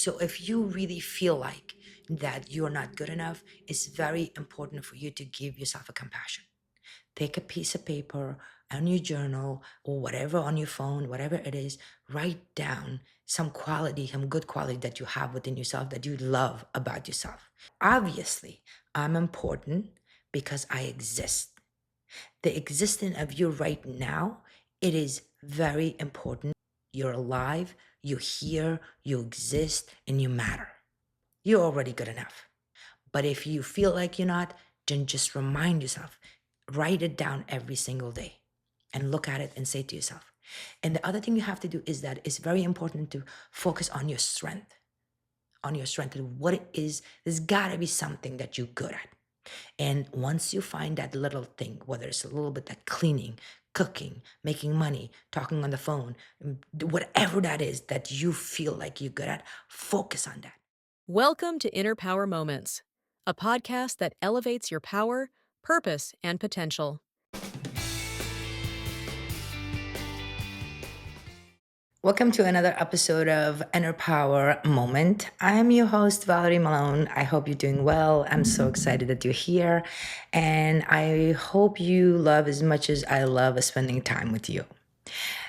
So if you really feel like that you're not good enough, it's very important for you to give yourself a compassion. Take a piece of paper on your journal or whatever on your phone, whatever it is, write down some quality, some good quality that you have within yourself that you love about yourself. Obviously, I'm important because I exist. The existence of you right now, it is very important. You're alive, you're here, you exist, and you matter. You're already good enough. But if you feel like you're not, then just remind yourself, write it down every single day and look at it and say to yourself. And the other thing you have to do is that it's very important to focus on your strength, and what it is. There's gotta be something that you're good at. And once you find that little thing, whether it's a little bit that cleaning, cooking, making money, talking on the phone, whatever that is that you feel like you're good at, focus on that. Welcome to InnerPower Moments, a podcast that elevates your power, purpose, and potential. Welcome to another episode of InnerPower Moment. I'm your host, Valerie Malone. I hope you're doing well. I'm so excited that you're here. And I hope you love as much as I love spending time with you.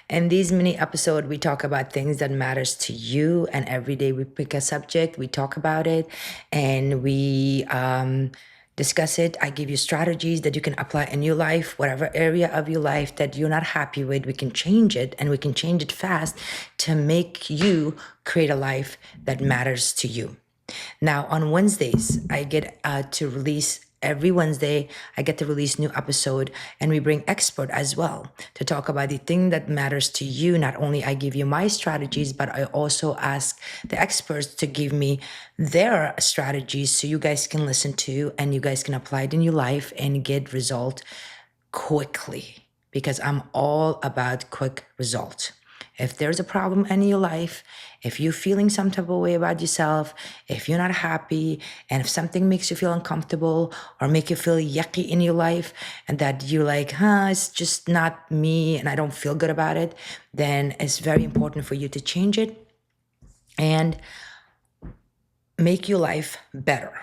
In these mini episodes, we talk about things that matters to you. And every day we pick a subject, we talk about it, and we discuss it. I give you strategies that you can apply in your life, whatever area of your life that you're not happy with, we can change it, and we can change it fast to make you create a life that matters to you. Now, on Wednesdays, I get to release every Wednesday, I get to release new episode, and we bring expert as well to talk about the thing that matters to you. Not only I give you my strategies, but I also ask the experts to give me their strategies so you guys can listen to and you guys can apply it in your life and get result quickly, because I'm all about quick results. If there's a problem in your life, if you're feeling some type of way about yourself, if you're not happy, and if something makes you feel uncomfortable or make you feel yucky in your life, and that you're like, it's just not me and I don't feel good about it, then it's very important for you to change it and make your life better.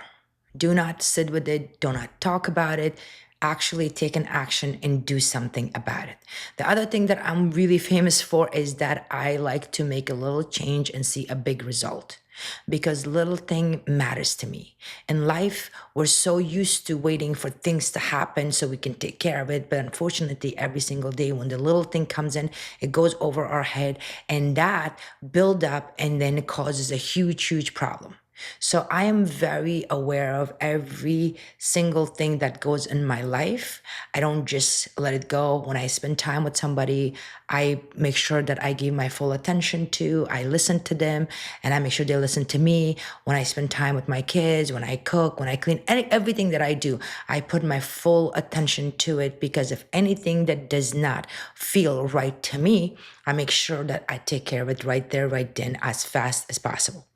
Do not sit with it. Do not talk about it. Actually take an action and do something about it. The other thing that I'm really famous for is that I like to make a little change and see a big result, because little thing matters to me. In life, we're so used to waiting for things to happen so we can take care of it. But unfortunately, every single day when the little thing comes in, it goes over our head, and that build up and then it causes a huge, huge problem. So I am very aware of every single thing that goes in my life. I don't just let it go. When I spend time with somebody, I make sure that I give my full attention to, I listen to them, and I make sure they listen to me. When I spend time with my kids, when I cook, when I clean, everything that I do, I put my full attention to it, because if anything that does not feel right to me, I make sure that I take care of it right there, right then, as fast as possible.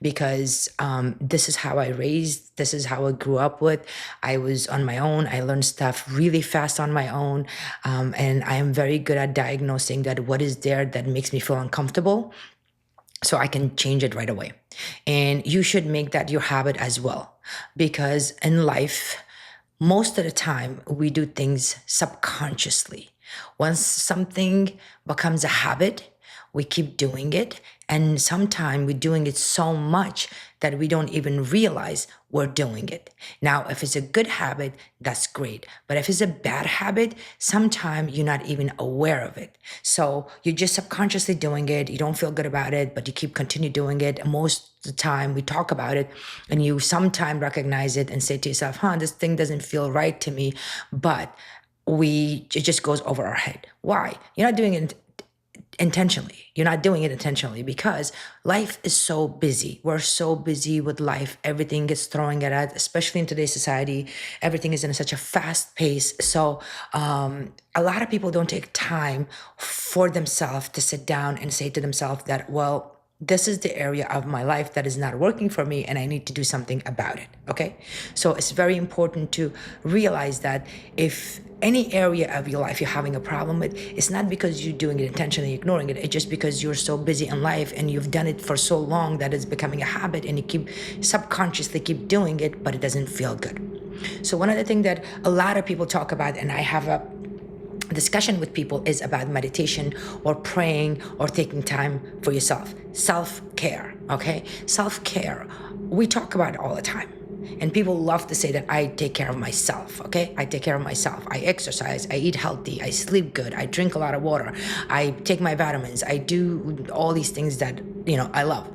Because this is how I raised, this is how I grew up with. I was on my own. I learned stuff really fast on my own. And I am very good at diagnosing that what is there that makes me feel uncomfortable, so I can change it right away. And you should make that your habit as well, because in life, most of the time we do things subconsciously. Once something becomes a habit, we keep doing it. And sometimes we're doing it so much that we don't even realize we're doing it. Now, if it's a good habit, that's great. But if it's a bad habit, sometimes you're not even aware of it. So you're just subconsciously doing it. You don't feel good about it, but you keep continue doing it. Most of the time we talk about it and you sometimes recognize it and say to yourself, this thing doesn't feel right to me. But it just goes over our head. Why? You're not doing it intentionally. You're not doing it intentionally because life is so busy. We're so busy with life. Everything gets thrown at us, especially in today's society. Everything is in such a fast pace. So a lot of people don't take time for themselves to sit down and say to themselves that, well, this is the area of my life that is not working for me and I need to do something about it. Okay. So it's very important to realize that if any area of your life you're having a problem with, it's not because you're doing it intentionally ignoring it. It's just because you're so busy in life and you've done it for so long that it's becoming a habit and you keep subconsciously keep doing it, but it doesn't feel good. So one of the things that a lot of people talk about, and I have a discussion with people, is about meditation or praying or taking time for yourself. Self-care, okay? Self-care, we talk about it all the time. And people love to say that I take care of myself, okay? I take care of myself. I exercise, I eat healthy, I sleep good, I drink a lot of water, I take my vitamins, I do all these things that, I love.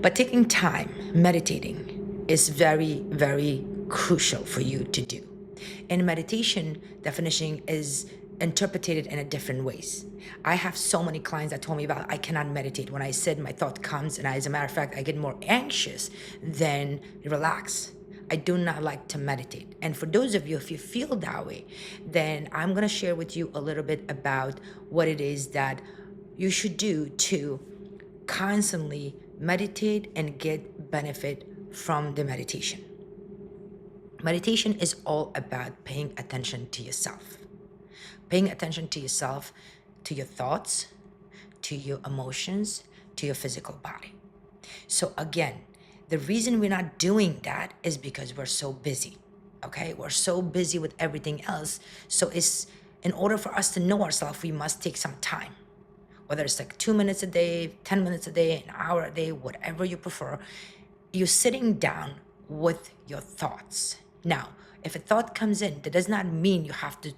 But taking time, meditating is very, very crucial for you to do. And meditation definition is interpreted in a different ways. I have so many clients that told me about I cannot meditate. When I said my thought comes, and as a matter of fact, I get more anxious than relax. I do not like to meditate. And for those of you, if you feel that way, then I'm gonna share with you a little bit about what it is that you should do to constantly meditate and get benefit from the meditation. Meditation is all about paying attention to yourself. Paying attention to yourself, to your thoughts, to your emotions, to your physical body. So again, the reason we're not doing that is because we're so busy. Okay? We're so busy with everything else. So it's in order for us to know ourselves, we must take some time. Whether it's like 2 minutes a day, 10 minutes a day, an hour a day, whatever you prefer, you're sitting down with your thoughts. Now, if a thought comes in, that does not mean you have to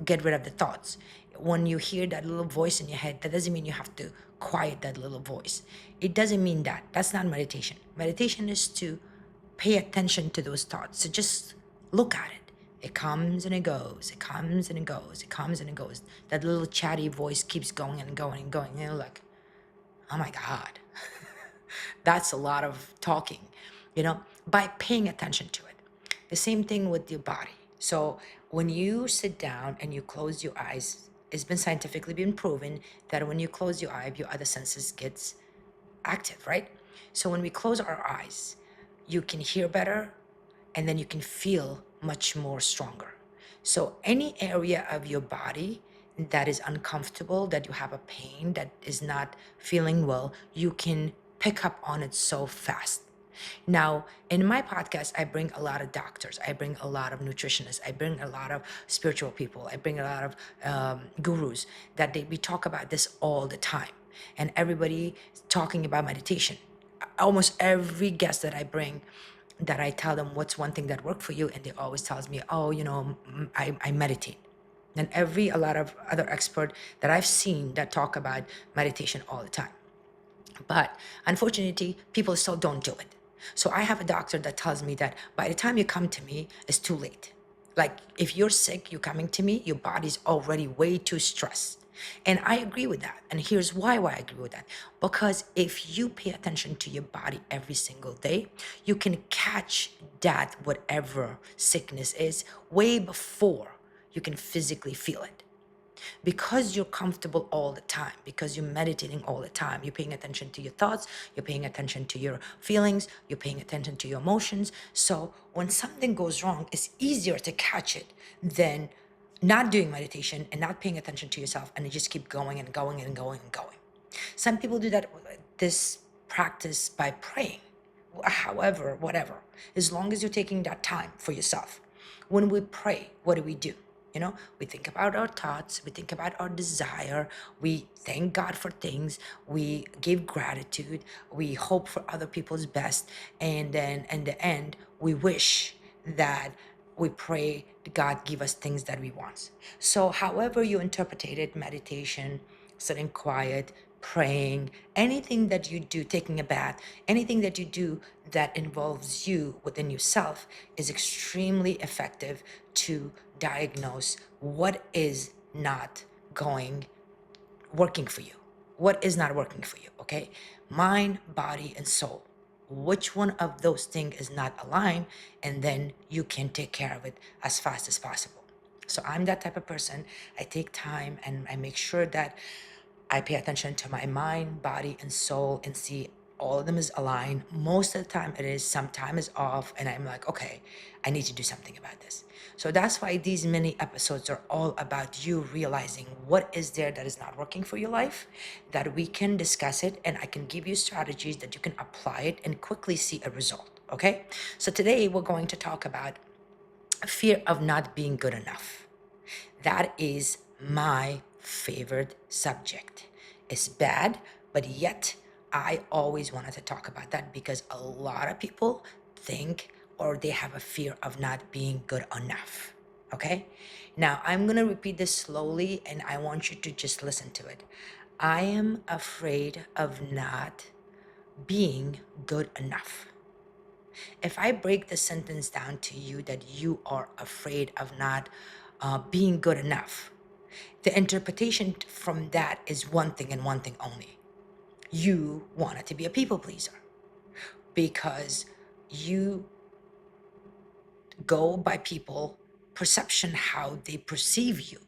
get rid of the thoughts. When you hear that little voice in your head, that doesn't mean you have to quiet that little voice. It doesn't mean that. That's not meditation. Meditation is to pay attention to those thoughts. So just look at it. It comes and it goes. It comes and it goes. It comes and it goes. That little chatty voice keeps going and going and going. And you're like, oh my God. That's a lot of talking, by paying attention to it. The same thing with your body. So when you sit down and you close your eyes, it's been scientifically been proven that when you close your eye, your other senses gets active, right? So when we close our eyes, you can hear better and then you can feel much more stronger. So any area of your body that is uncomfortable, that you have a pain, that is not feeling well, you can pick up on it so fast. Now, in my podcast, I bring a lot of doctors, I bring a lot of nutritionists, I bring a lot of spiritual people, I bring a lot of gurus that we talk about this all the time. And everybody talking about meditation. Almost every guest that I bring, that I tell them what's one thing that worked for you, and they always tells me, oh, I meditate. And a lot of other expert that I've seen that talk about meditation all the time. But unfortunately, people still don't do it. So I have a doctor that tells me that by the time you come to me, it's too late. Like if you're sick, you're coming to me, your body's already way too stressed. And I agree with that. And here's why I agree with that. Because if you pay attention to your body every single day, you can catch that whatever sickness is way before you can physically feel it. Because you're comfortable all the time, because you're meditating all the time, you're paying attention to your thoughts, you're paying attention to your feelings, you're paying attention to your emotions. So when something goes wrong, it's easier to catch it than not doing meditation and not paying attention to yourself, and you just keep going and going and going and going. Some people do this practice by praying. However, whatever, as long as you're taking that time for yourself. When we pray, what do? We think about our thoughts, we think about our desire, we thank God for things, we give gratitude, we hope for other people's best, and then in the end, we wish that we pray God give us things that we want. So however you interpret it, meditation, sitting quiet, praying, anything that you do, taking a bath, anything that you do that involves you within yourself is extremely effective to diagnose what is not working for you. What is not working for you, okay? Mind, body, and soul. Which one of those things is not aligned, and then you can take care of it as fast as possible. So I'm that type of person. I take time and I make sure that I pay attention to my mind, body, and soul and see all of them is aligned. Most of the time it is, sometimes it's off, and I'm like, okay, I need to do something about this. So that's why these mini episodes are all about you realizing what is there that is not working for your life, that we can discuss it, and I can give you strategies that you can apply it and quickly see a result. Okay? So today we're going to talk about fear of not being good enough. That is my favorite subject. It's bad, but yet I always wanted to talk about that because a lot of people think or they have a fear of not being good enough. Okay? Now I'm going to repeat this slowly and I want you to just listen to it. I am afraid of not being good enough. If I break the sentence down to you that you are afraid of not being good enough, the interpretation from that is one thing and one thing only. You wanted to be a people pleaser because you go by people perception, how they perceive you.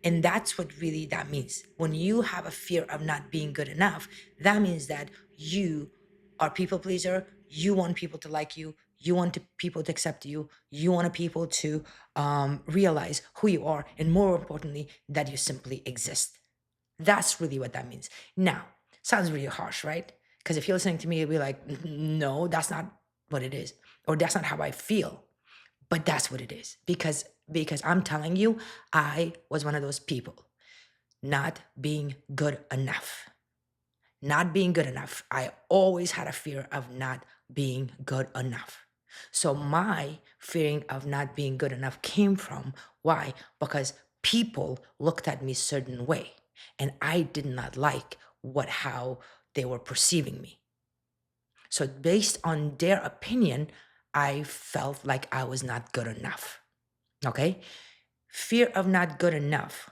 And that's what really that means. When you have a fear of not being good enough, that means that you are people pleaser. You want people to like you. You want people to accept you. You want people to realize who you are. And more importantly, that you simply exist. That's really what that means. Now, sounds really harsh, right? Because if you're listening to me, you'll be like, no, that's not what it is. Or that's not how I feel. But that's what it is. Because I'm telling you, I was one of those people not being good enough. Not being good enough. I always had a fear of not being good enough. So my fearing of not being good enough came from why? Because people looked at me a certain way and I did not like how they were perceiving me. So based on their opinion, I felt like I was not good enough. Okay? Fear of not good enough.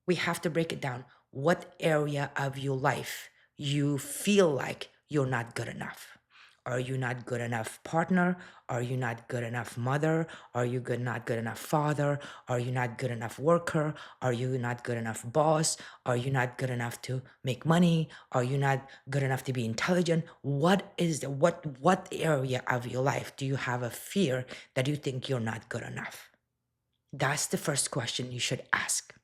We have to break it down. What area of your life you feel like you're not good enough? Are you not good enough partner? Are you not good enough mother? Are you not good enough father? Are you not good enough worker? Are you not good enough boss? Are you not good enough to make money? Are you not good enough to be intelligent? What area of your life do you have a fear that you think you're not good enough? That's the first question you should ask.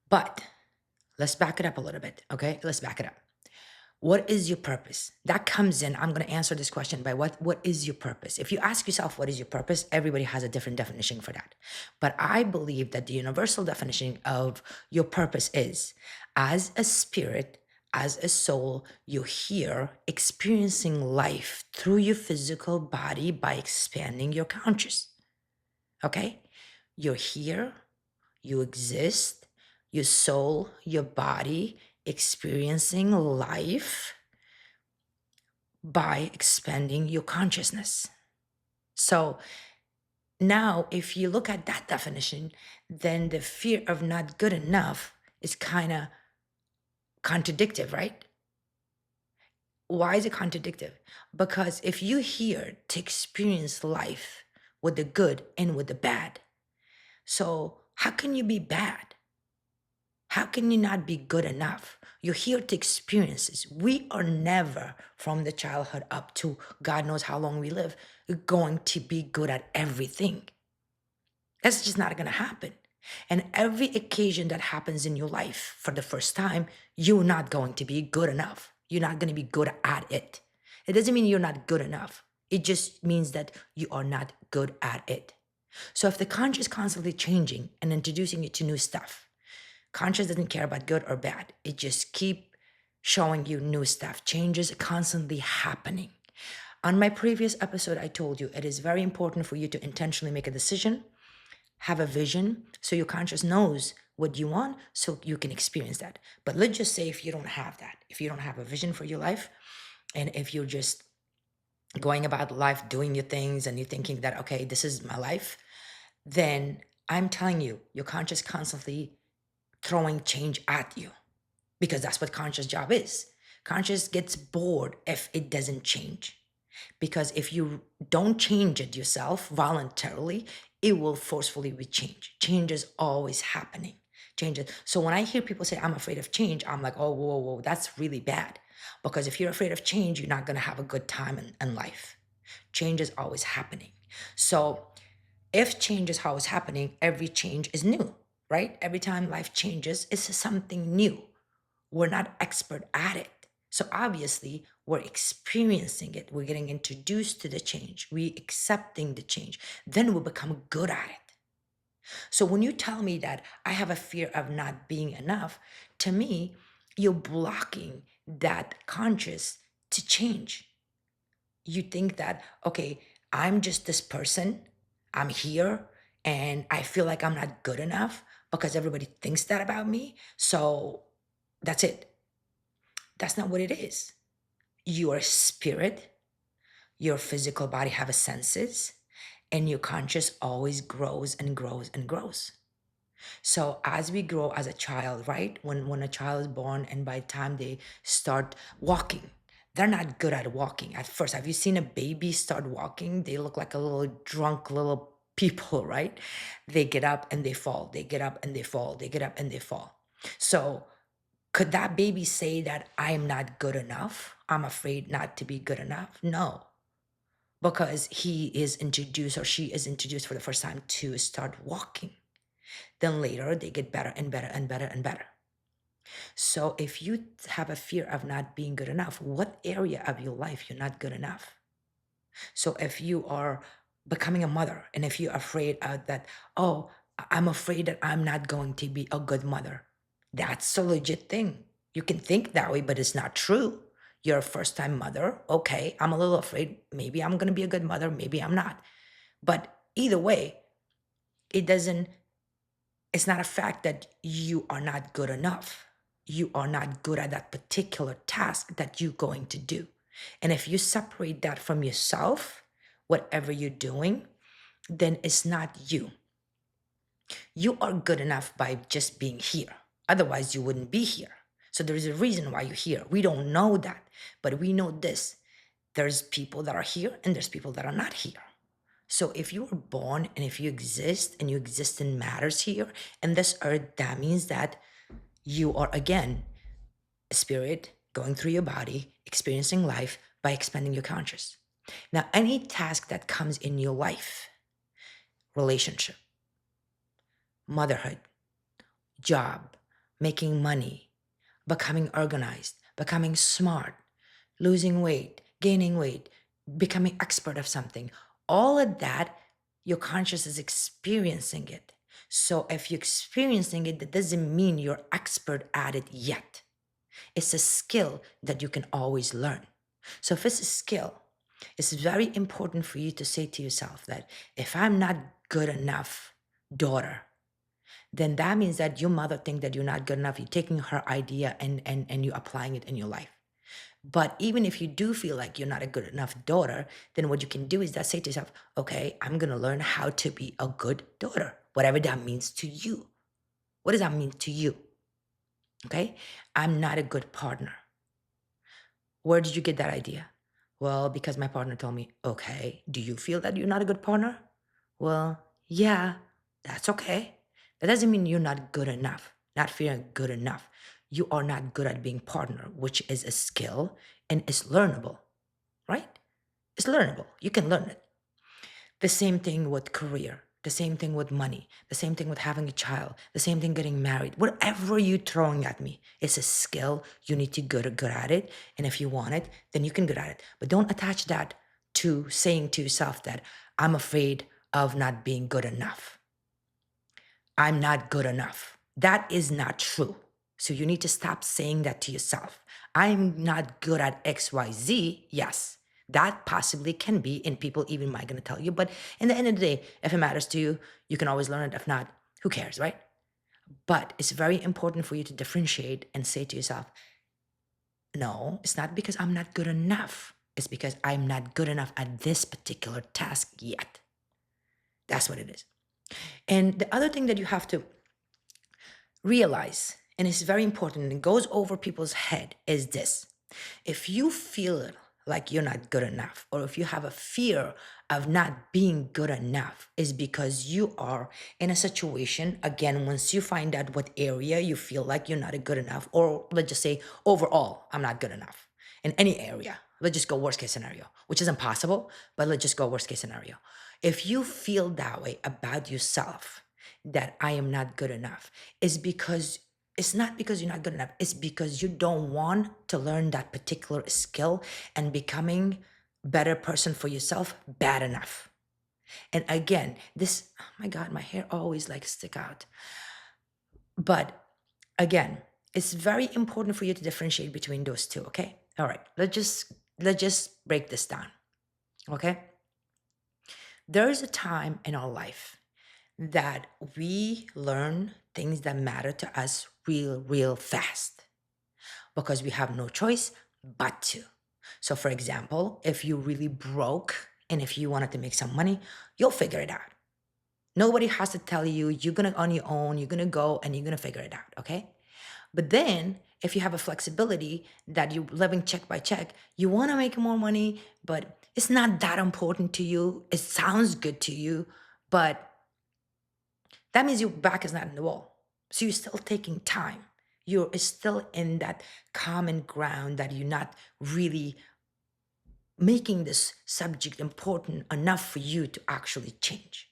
But let's back it up a little bit, okay? Let's back it up. What is your purpose? That comes in. I'm going to answer this question by what is your purpose? If you ask yourself what is your purpose, everybody has a different definition for that. But I believe that the universal definition of your purpose is as a spirit, as a soul, you're here experiencing life through your physical body by expanding your conscious. Okay? You're here, you exist, your soul, your body, experiencing life by expanding your consciousness. So now, if you look at that definition, then the fear of not good enough is kind of contradictory, right? Why is it contradictory? Because if you're here to experience life with the good and with the bad, so how can you be bad? How can you not be good enough? You're here to experience this. We are never, from the childhood up to God knows how long we live, going to be good at everything. That's just not going to happen. And every occasion that happens in your life for the first time, you're not going to be good enough. You're not going to be good at it. It doesn't mean you're not good enough. It just means that you are not good at it. So if the conscious is constantly changing and introducing you to new stuff, conscious doesn't care about good or bad. It just keep showing you new stuff. Changes constantly happening. On my previous episode, I told you it is very important for you to intentionally make a decision, have a vision, so your conscious knows what you want, so you can experience that. But let's just say if you don't have that, if you don't have a vision for your life, and if you're just going about life doing your things and you're thinking that, okay, this is my life, then I'm telling you, your conscious constantly throwing change at you because that's what conscious job is. Conscious gets bored if it doesn't change. Because if you don't change it yourself voluntarily, it will forcefully be changed. Change is always happening. changes. So when I hear people say, I'm afraid of change, I'm like, oh, whoa, whoa, that's really bad. Because if you're afraid of change, you're not going to have a good time in life. Change is always happening. So if change is how it's happening, every change is new, right? Every time life changes, it's something new. We're not expert at it. So obviously, we're experiencing it. We're getting introduced to the change. We accepting the change. Then we become good at it. So when you tell me that I have a fear of not being enough, to me, you're blocking that conscious to change. You think that, okay, I'm just this person, I'm here, and I feel like I'm not good enough because everybody thinks that about me. So that's it. That's not what it is. You are a spirit, your physical body have a senses, and your conscious always grows and grows and grows. So as we grow as a child, right? When a child is born and by the time they start walking, they're not good at walking at first. Have you seen a baby start walking? They look like a little drunk little people, right? They get up and they fall. They get up and they fall. They get up and they fall. So could that baby say that I am not good enough? I'm afraid not to be good enough? No, because he is introduced or she is introduced for the first time to start walking. Then later they get better and better and better and better. So if you have a fear of not being good enough, what area of your life you're not good enough? So if you are becoming a mother and if you're afraid that, oh, I'm afraid that I'm not going to be a good mother, that's a legit thing. You can think that way, but it's not true. You're a first time mother. Okay, I'm a little afraid. Maybe I'm going to be a good mother. Maybe I'm not. But either way, it doesn't it's not a fact that you are not good enough. You are not good at that particular task that you're going to do. And if you separate that from yourself, whatever you're doing, then it's not you. You are good enough by just being here. Otherwise, you wouldn't be here. So there is a reason why you're here. We don't know that, but we know this. There's people that are here and there's people that are not here. So if you were born and if you exist and your existence matters here in this earth, that means that you are again a spirit going through your body, experiencing life by expanding your conscious. Now, any task that comes in your life, relationship, motherhood, job, making money, becoming organized, becoming smart, losing weight, gaining weight, becoming expert of something, all of that, your conscious is experiencing it. So if you're experiencing it, that doesn't mean you're expert at it yet. It's a skill that you can always learn. So if it's a skill, it's very important for you to say to yourself that if I'm not good enough daughter, then that means that your mother think that you're not good enough. You're taking her idea and you're applying it in your life. But even if you do feel like you're not a good enough daughter, then what you can do is that say to yourself, okay, I'm going to learn how to be a good daughter, whatever that means to you. What does that mean to you? Okay. I'm not a good partner. Where did you get that idea? Well, because my partner told me, okay, do you feel that you're not a good partner? Well, yeah, that's okay. That doesn't mean you're not good enough, not feeling good enough. You are not good at being partner, which is a skill and is learnable, right? It's learnable. You can learn it. The same thing with career, the same thing with money, the same thing with having a child, the same thing getting married. Whatever you're throwing at me, it's a skill. You need to get good at it. And if you want it, then you can get at it. But don't attach that to saying to yourself that I'm afraid of not being good enough. I'm not good enough. That is not true. So you need to stop saying that to yourself. I'm not good at XYZ. Yes, that possibly can be, and people even might gonna tell you. But in the end of the day, if it matters to you, you can always learn it. If not, who cares, right? But it's very important for you to differentiate and say to yourself, no, it's not because I'm not good enough. It's because I'm not good enough at this particular task yet. That's what it is. And the other thing that you have to realize, and it's very important, and it goes over people's head, is this. If you feel like you're not good enough, or if you have a fear of not being good enough, is because you are in a situation, again, once you find out what area you feel like you're not good enough, or let's just say overall, I'm not good enough in any area. Let's just go worst case scenario, which is impossible, but let's just go worst case scenario. If you feel that way about yourself, that I am not good enough, is because it's not because you're not good enough. It's because you don't want to learn that particular skill and becoming better person for yourself bad enough. And again, this, oh my God, my hair always like stick out. But again, it's very important for you to differentiate between those two, okay? All right, let's just break this down, okay? There is a time in our life that we learn things that matter to us real fast because we have no choice but to. So, for example, if you really broke and if you wanted to make some money, you'll figure it out. Nobody has to tell you, you're gonna on your own, you're gonna go and you're gonna figure it out, okay? But then if you have a flexibility that you're living check by check, you wanna make more money, but it's not that important to you. It sounds good to you, but that means your back is not in the wall. So you're still taking time. You're still in that common ground that you're not really making this subject important enough for you to actually change.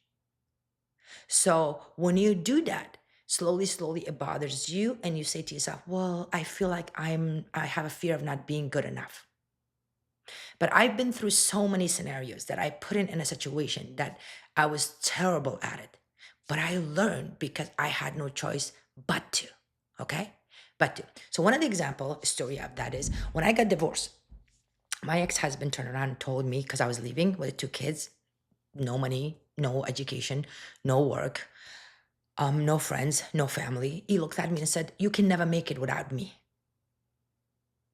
So when you do that, slowly it bothers you and you say to yourself, well, I feel like I have a fear of not being good enough. But I've been through so many scenarios that I put in a situation that I was terrible at it. But I learned because I had no choice but to. Okay? But to. So one of the example story of that is when I got divorced, my ex-husband turned around and told me, because I was leaving with 2 kids, no money, no education, no work, no friends, no family. He looked at me and said, you can never make it without me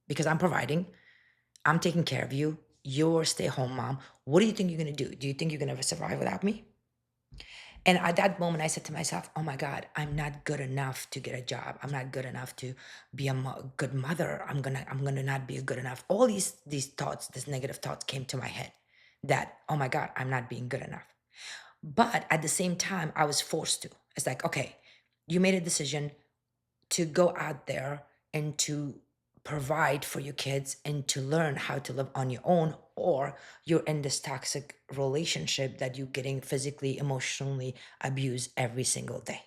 because I'm providing. I'm taking care of you. You're a stay-home mom. What do you think you're gonna do? Do you think you're gonna survive without me? And at that moment, I said to myself, "Oh my God, I'm not good enough to get a job. I'm not good enough to be a good mother. I'm gonna not be good enough." All these thoughts, these negative thoughts, came to my head. That, oh my God, I'm not being good enough. But at the same time, I was forced to. It's like, okay, you made a decision to go out there and to provide for your kids and to learn how to live on your own, or you're in this toxic relationship that you're getting physically, emotionally abused every single day.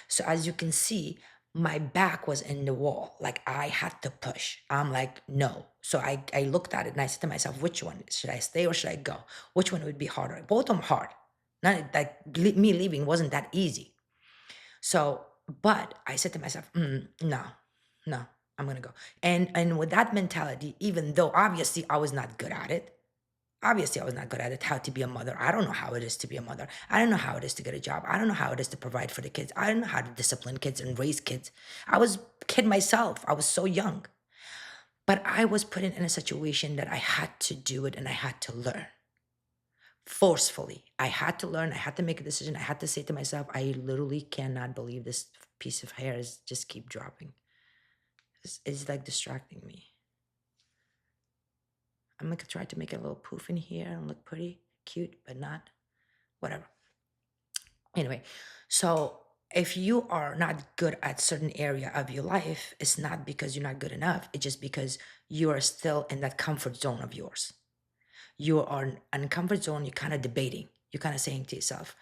So as you can see, my back was in the wall. Like I had to push. I'm like, no. So I looked at it and I said to myself, which one? Should I stay or should I go? Which one would be harder? Both of them hard. Not like me leaving wasn't that easy. So, but I said to myself, no, no, I'm gonna go. And with that mentality, even though obviously I was not good at it, obviously I was not good at it, how to be a mother. I don't know how it is to be a mother. I don't know how it is to get a job. I don't know how it is to provide for the kids. I don't know how to discipline kids and raise kids. I was a kid myself. I was so young. But I was put in a situation that I had to do it and I had to learn forcefully. I had to learn. I had to make a decision. I had to say to myself, I literally cannot believe this piece of hair is just keep dropping. It's like distracting me. I'm gonna try to make a little poof in here and look pretty, cute, but not whatever. Anyway, so if you are not good at certain area of your life, it's not because you're not good enough. It's just because you are still in that comfort zone of yours. You are in comfort zone. You're kind of debating. You're kind of saying to yourself,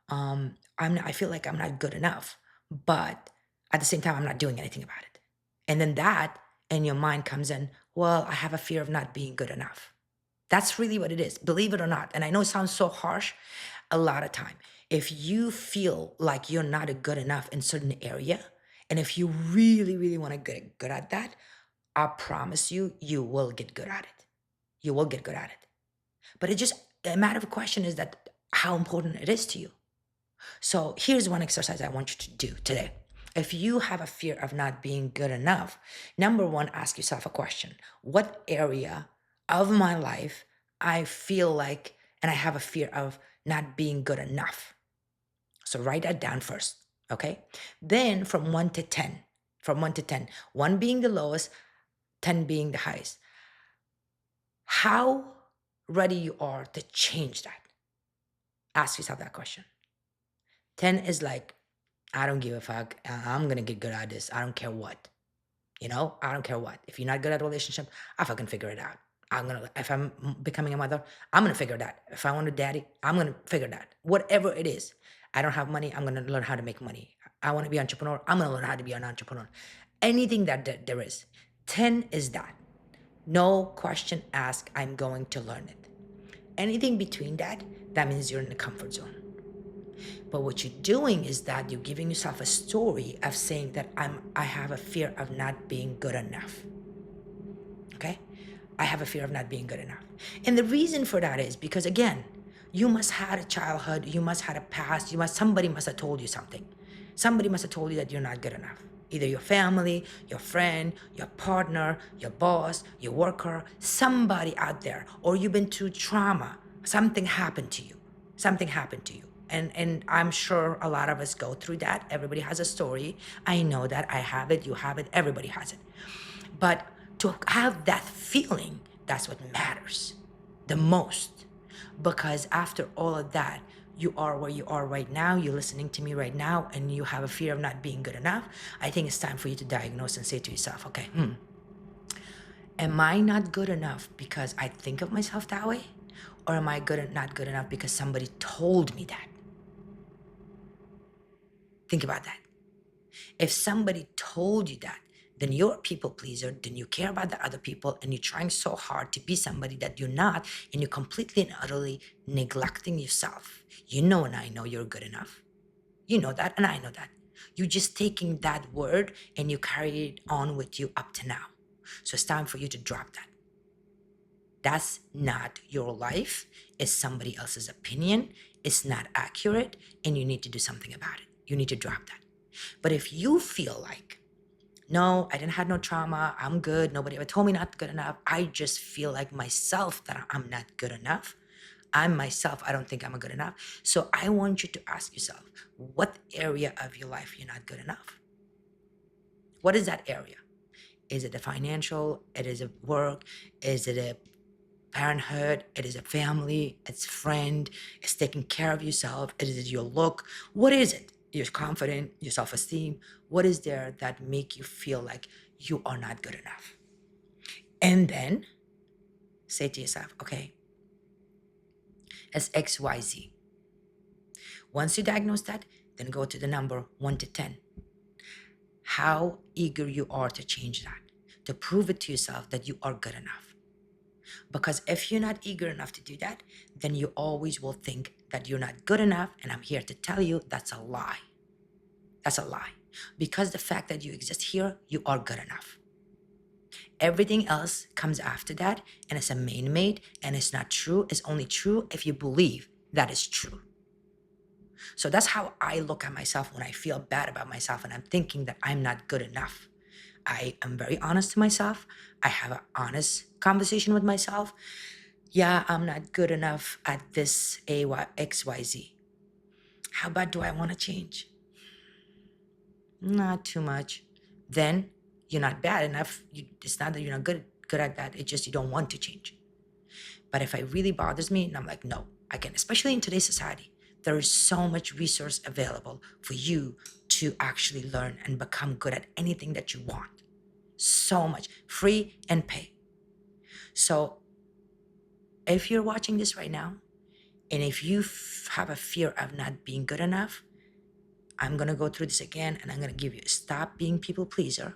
I feel like I'm not good enough, but at the same time, I'm not doing anything about it. And then that in your mind comes in, well, I have a fear of not being good enough. That's really what it is, believe it or not. And I know it sounds so harsh a lot of time. If you feel like you're not a good enough in certain area, and if you really want to get good at that, I promise you, you will get good at it. You will get good at it. But it's just a matter of question is that how important it is to you. So here's one exercise I want you to do today. If you have a fear of not being good enough, number one, ask yourself a question. What area of my life I feel like, and I have a fear of not being good enough? So write that down first, okay? Then from 1 to 10, from 1 to 10, 1 being the lowest, 10 being the highest. how ready you are to change that. Ask yourself that question. 10 is like, I don't give a fuck. I'm going to get good at this. I don't care what. I don't care what. If you're not good at a relationship, I fucking figure it out. If I'm becoming a mother, I'm going to figure that. If I want a daddy, I'm going to figure that. Whatever it is. I don't have money. I'm going to learn how to make money. I want to be an entrepreneur. I'm going to learn how to be an entrepreneur. Anything that there is. 10 is that. No question asked. I'm going to learn it. Anything between that means you're in the comfort zone. But what you're doing is that you're giving yourself a story of saying that I have a fear of not being good enough. Okay? I have a fear of not being good enough. And the reason for that is because, again, you must have had a childhood, you must have had a past, somebody must have told you something. Somebody must have told you that you're not good enough. Either your family, your friend, your partner, your boss, your worker, somebody out there, or you've been through trauma. Something happened to you. Something happened to you. And I'm sure a lot of us go through that. Everybody has a story. I know that. I have it. You have it. Everybody has it. But to have that feeling, that's what matters the most. Because after all of that, you are where you are right now, you're listening to me right now, and you have a fear of not being good enough. I think it's time for you to diagnose and say to yourself, okay, am I not good enough because I think of myself that way? Or am I not good enough because somebody told me that? Think about that. If somebody told you that, then you're a people pleaser, then you care about the other people, and you're trying so hard to be somebody that you're not, and you're completely and utterly neglecting yourself. You know, and I know you're good enough. You know that, and I know that. You're just taking that word and you carry it on with you up to now. So it's time for you to drop that. That's not your life. It's somebody else's opinion. It's not accurate, and you need to do something about it. You need to drop that. But if you feel like, no, I didn't have no trauma, I'm good, nobody ever told me not good enough, I just feel like myself that I'm not good enough, I'm myself, I don't think I'm good enough. So I want you to ask yourself, what area of your life you're not good enough? What is that area? Is it the financial? It is a work? Is it a parenthood? It is a family? It's friend? It's taking care of yourself? Is it your look? What is it? You're confident, your self-esteem. What is there that make you feel like you are not good enough? And then say to yourself, okay, it's XYZ. Once you diagnose that, then go to the number 1 to 10. How eager you are to change that, to prove it to yourself that you are good enough. Because if you're not eager enough to do that, then you always will think that you're not good enough. And I'm here to tell you that's a lie. That's a lie. Because the fact that you exist here, you are good enough. Everything else comes after that, and it's a man-made, and it's not true. It's only true if you believe that is true. So that's how I look at myself when I feel bad about myself and I'm thinking that I'm not good enough. I am very honest to myself. I have an honest conversation with myself. Yeah, I'm not good enough at this XYZ. How bad do I want to change? Not too much. Then you're not bad enough. It's not that you're not good at that. It's just you don't want to change. But if it really bothers me, and I'm like, no, I can, especially in today's society, there is so much resource available for you to actually learn and become good at anything that you want. So much, free and pay. So if you're watching this right now, and if you have a fear of not being good enough, I'm going to go through this again, and I'm going to give you, stop being people pleaser.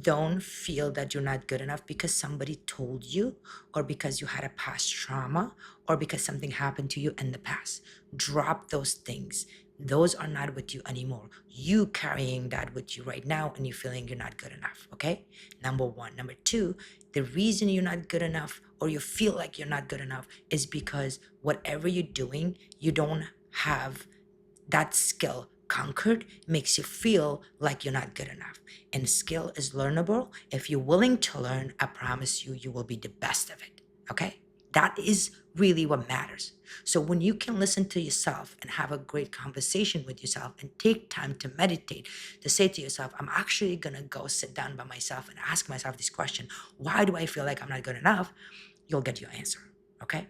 Don't feel that you're not good enough because somebody told you, or because you had a past trauma, or because something happened to you in the past. Drop those things. Those are not with you anymore. You carrying that with you right now, and you're feeling you're not good enough, okay? Number one. Number two, the reason you're not good enough, or you feel like you're not good enough, is because whatever you're doing, you don't have that skill conquered, makes you feel like you're not good enough. And skill is learnable. If you're willing to learn, I promise you, you will be the best of it. Okay? That is really what matters. So when you can listen to yourself and have a great conversation with yourself and take time to meditate, to say to yourself, I'm actually going to go sit down by myself and ask myself this question, why do I feel like I'm not good enough? You'll get your answer, okay?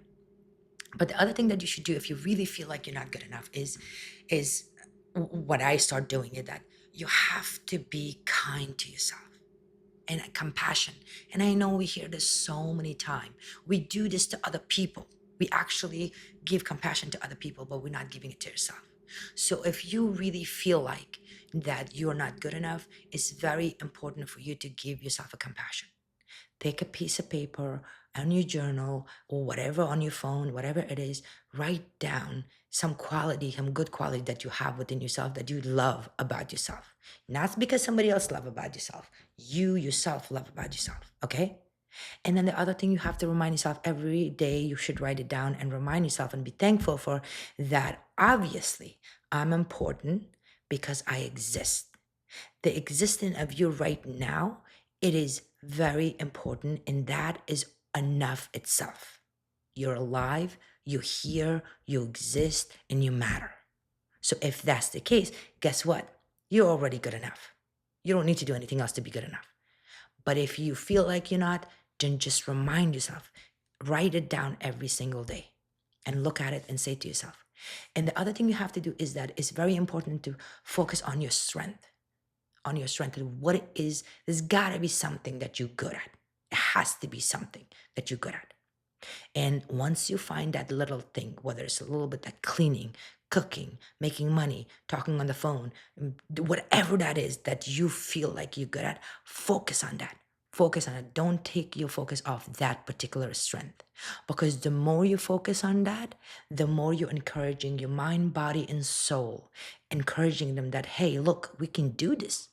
But the other thing that you should do if you really feel like you're not good enough is what I start doing is that you have to be kind to yourself and compassion. And I know we hear this so many times. We do this to other people. We actually give compassion to other people, but we're not giving it to yourself. So if you really feel like that you're not good enough, it's very important for you to give yourself a compassion. Take a piece of paper on your journal or whatever on your phone, whatever it is, write down some quality, some good quality that you have within yourself that you love about yourself. Not because somebody else love about yourself. You yourself love about yourself, okay? And then the other thing you have to remind yourself every day, you should write it down and remind yourself and be thankful for that. Obviously, I'm important because I exist. The existence of you right now, it is very important, and that is enough itself. You're alive, you're here, you exist, and you matter. So if that's the case, guess what? You're already good enough. You don't need to do anything else to be good enough. But if you feel like you're not, then just remind yourself, write it down every single day and look at it and say to yourself. And the other thing you have to do is that it's very important to focus on your strength, on your strength and what it is. There's got to be something that you're good at. It has to be something that you're good at. And once you find that little thing, whether it's a little bit like cleaning, cooking, making money, talking on the phone, whatever that is that you feel like you're good at, focus on that. Focus on it. Don't take your focus off that particular strength. Because the more you focus on that, the more you're encouraging your mind, body, and soul, encouraging them that, hey, look, we can do this.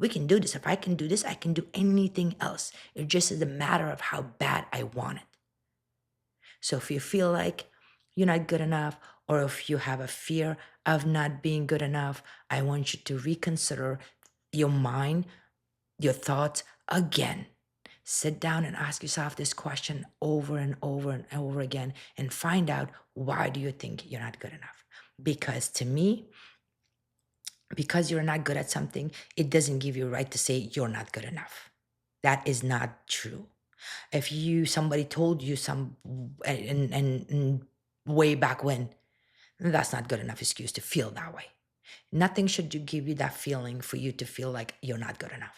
We can do this. If I can do this, I can do anything else. It just is a matter of how bad I want it. So if you feel like you're not good enough, or if you have a fear of not being good enough, I want you to reconsider your mind, your thoughts again. Sit down and ask yourself this question over and over and over again and find out, why do you think you're not good enough? Because to me, because you're not good at something, it doesn't give you a right to say you're not good enough. That is not true. If somebody told you and way back when, that's not good enough excuse to feel that way. Nothing should give you that feeling for you to feel like you're not good enough.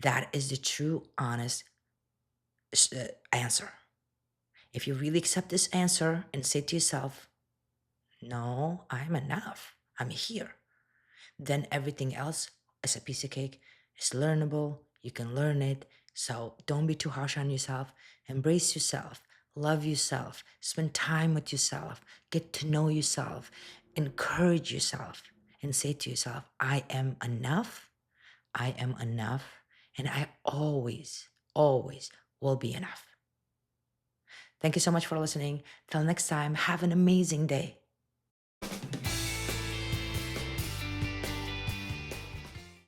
That is the true, honest answer. If you really accept this answer and say to yourself, no, I'm enough, I'm here, then everything else is a piece of cake. It's learnable. You can learn it. So don't be too harsh on yourself. Embrace yourself. Love yourself. Spend time with yourself. Get to know yourself. Encourage yourself and say to yourself, I am enough. I am enough. And I always, always will be enough. Thank you so much for listening. Till next time, have an amazing day.